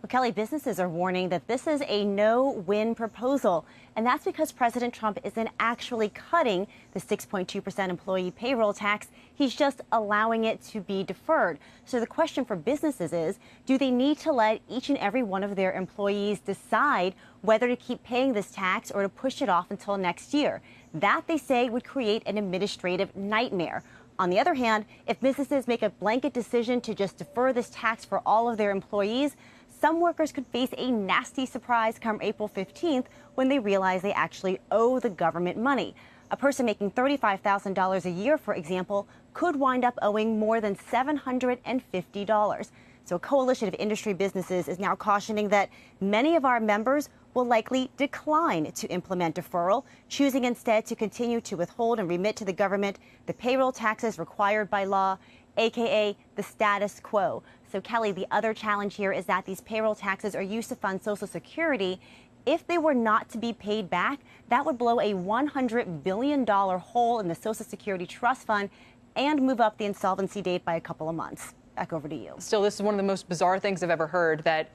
Well, Kelly, businesses are warning that this is a no-win proposal, and that's because President Trump isn't actually cutting the 6.2% employee payroll tax. He's just allowing it to be deferred. So the question for businesses is, do they need to let each and every one of their employees decide whether to keep paying this tax or to push it off until next year? That, they say, would create an administrative nightmare. On the other hand, if businesses make a blanket decision to just defer this tax for all of their employees, some workers could face a nasty surprise come April 15th when they realize they actually owe the government money. A person making $35,000 a year, for example, could wind up owing more than $750. So a coalition of industry businesses is now cautioning that many of our members will likely decline to implement deferral, choosing instead to continue to withhold and remit to the government the payroll taxes required by law, aka the status quo. So, Kelly, the other challenge here is that these payroll taxes are used to fund Social Security. If they were not to be paid back, that would blow a $100 billion hole in the Social Security Trust Fund and move up the insolvency date by a couple of months. Back over to you. Still, this is one of the most bizarre things I've ever heard, that,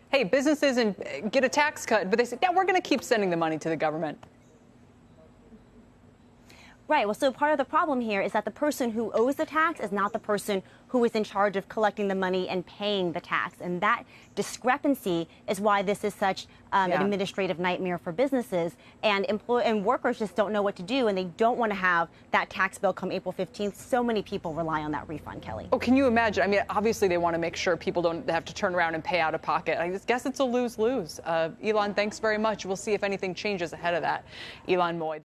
hey, businesses get a tax cut, but they say, yeah, we're going to keep sending the money to the government. Right. Well, so part of the problem here is that the person who owes the tax is not the person who is in charge of collecting the money and paying the tax. And that discrepancy is why this is such an administrative nightmare for businesses. And workers just don't know what to do, and they don't want to have that tax bill come April 15th. So many people rely on that refund, Kelly. Oh, can you imagine? I mean, obviously they want to make sure people don't have to turn around and pay out of pocket. I guess it's a lose-lose. Ylan, thanks very much. We'll see if anything changes ahead of that. Ylan Moy.